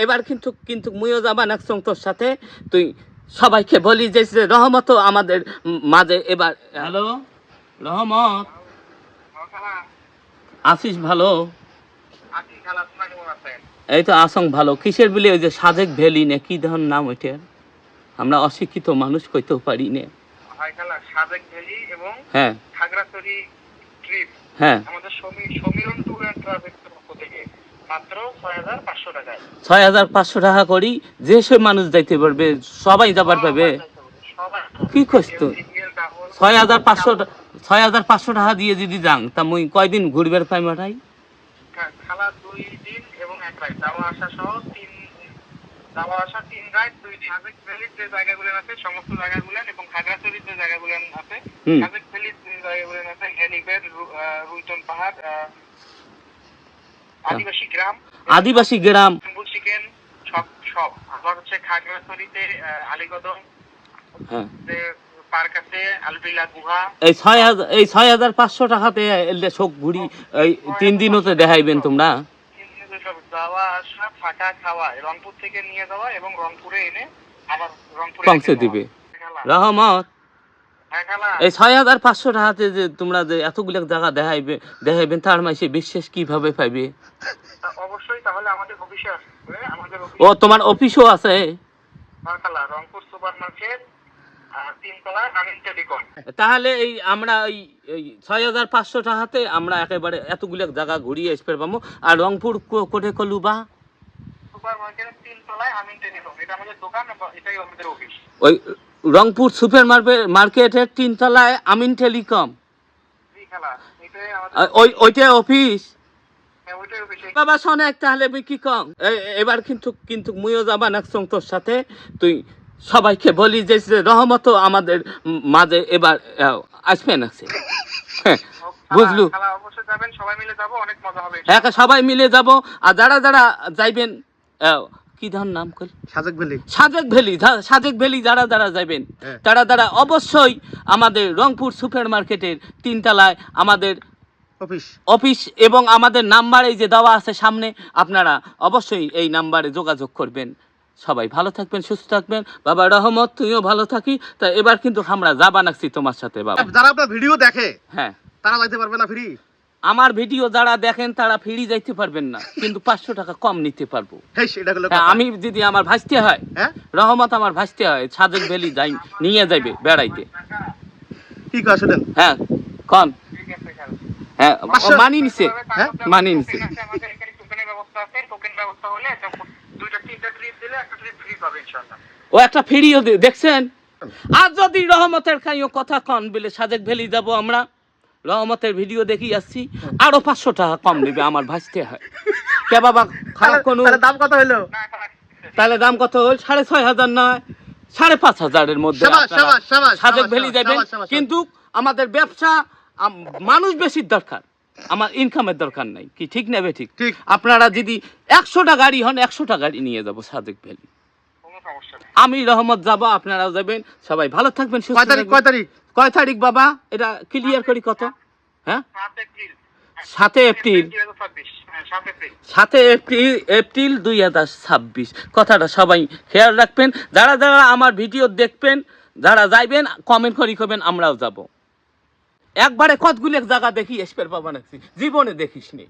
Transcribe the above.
এবার কিন্তু কিন্তু মুইও যাবা নাকসং তোর সাথে। তুই সবাইকে বলি যে রহমত আমাদের মাঝে এবার। হ্যালো রহমত, আসিস ভালো? এই তো আসং ভালো। কিসের বলে ওই যে সাজেক ভ্যালি না কি ধরনের নাম ওইটার, আমরা অশিক্ষিত মানুষ কইতেও পারি না। সাজেক ভ্যালি এবং হ্যাঁ খাগড়াছড়ি ট্রিপ, হ্যাঁ আমাদের সমীরন ট্যুর এন্ড ট্রাভেলসের পক্ষ থেকে মাত্র ৬৫০০ টাকায়। ৬৫০০ টাকা করি যে সব মানুষ যাইতে পারবে, সবাই যাবার পাবে। কি কইস তুই? ৬৫০০ টাকা দিয়ে যদি যাং তা মুই কয়দিন ঘুরবার পাই মাঠাই? খালা 2 দিন এবং 1 রাত, যাওয়া আসা সহ 3 রাত 2 দিন। সাজেক ভ্যালির যে জায়গাগুলো আছে সমস্ত জায়গাগুলো এবং খাগড়াছড়ির যে জায়গাগুলো আছে, সাজেক ভ্যালির যে জায়গাগুলো আছে হেলিপ্যাড, রুইতন পাহাড়, আদিবাসী গ্রাম চিকেন সব। আবার হচ্ছে খাগড়াছড়িতে আলীকদম যে পার্ক আছে, আলবিলা গুহা। এই ৬৫০০ টাকাতে এলে সব ঘুরি এই 3 দিনতে দেখাইবেন তোমরা? 3 দিনে সব যাওয়া আসা থাকা খাওয়া, রংপুর থেকে নিয়ে যাওয়া এবং রংপুরে এনে আবার রংপুরে পৌঁছে দিবে। রহমত, এই ৬৫০০ টাকাতে যে তোমরা যে এতগুলো জায়গা দেখাইবেন তার মাসে বিশ্বাস কিভাবে পাইবে? অবশ্যই তাহলে আমাদের অফিসে আসবে। আমাদের ও তোমার অফিসও আছে? রংপুর সুপার মার্কেট, 3 তলায় আমিন টেলিকম। তাহলে এই আমরা এই ৬৫০০ টাকাতে আমরা একেবারে এতগুলো জায়গা ঘুরিয়ে আসতে পারবো। আর রংপুর কোটে কলুবা সুপার মার্কেটের 3 তলায় আমিন টেলিকম, এটা আমাদের দোকান, এটাই আমাদের অফিস। ওই রংপুর সুপার মার্কেটের 3 তলায় আমিন টেলিকম, ওইটাই অফিস। বাবা শোনে তাহলে আমি কি কম, এবার কিন্তু কিন্তু মুইও যাবা নাকসং তোর সাথে। তুই সবাইকে বলি যে রহমত আমাদের মাঝে এবার আসবে নাকছে, বুঝলু? সবাই মিলে যাবো, অনেক মজা হবে। হ্যাঁ সবাই মিলে যাব। আর যারা যারা যাইবেন, কি ধর নাম কল, সাজেক ভ্যালি যারা যারা যাবেন তারা অবশ্যই আমাদের রংপুর সুপার মার্কেটের 3 তলায় আমাদের অফিস এবং আমাদের নাম্বার এই যে দেওয়া আছে সামনে, আপনারা অবশ্যই এই নাম্বারে যোগাযোগ করবেন। সবাই ভালো থাকবেন, সুস্থ থাকবেন। বাবা রহমত তুইও ভালো থাকি। তা এবার কিন্তু আমরা যাবা নাকছি তোমার সাথে। বাবা যারা আপনার ভিডিও দেখে হ্যাঁ তারা যাইতে পারবে না ফ্রি? আমার ভিডিও যারা দেখেন তারা ফ্রি যাইতে পারবেন না, কিন্তু 500 টাকা কম নিতে পারবো। আমি যদি আমার ভাসতে হয়, রহমত আমার ভাসতে হয়, সাজেক ভ্যালি যাই নিয়ে যাইবে বেড়াইতে। ঠিক আছে দেন। হ্যাঁ কন, হ্যাঁ মানি নিছে, মানি নিছে। ও একটা ফ্রিও দেখছেন। আর যদি রহমতের কাইও কথা কন বলে সাজেক ভ্যালি যাব আমরা, রহমতের ভিডিও দেখি আসছি, আরো 500 টাকা কম নেবে আমার ভাসতে হয়। কে বাবা খারাপ কোন দাম কত হইলো? তাহলে দাম কত হল? 6500 নয় 5500 মধ্যে সাজেক ভ্যালি যাবেন। কিন্তু আমাদের ব্যবসা, মানুষ বেশি দরকার, আমার ইনকামের দরকার নাই। কি ঠিক নেবে? ঠিক। আপনারা যদি 100টা গাড়ি হন 100টা গাড়ি নিয়ে যাব সাজেক ভ্যালি। আমি রহমত যাব, আপনারাও যাবেন। সবাই ভালো থাকবেন, সুস্থ থাকবেন। কয় তারিখ বাবা এটা ক্লিয়ার করি? কত? হ্যাঁ 7 এপ্রিল 2026 কথাটা সবাই খেয়াল রাখবেন। যারা যারা আমার ভিডিও দেখবেন, যারা যাইবেন কমেন্ট করি করবেন, আমরাও যাব। একবারে কতগুলো জায়গা দেখি এসপের বাবা নাকছি, জীবনে দেখিস নি।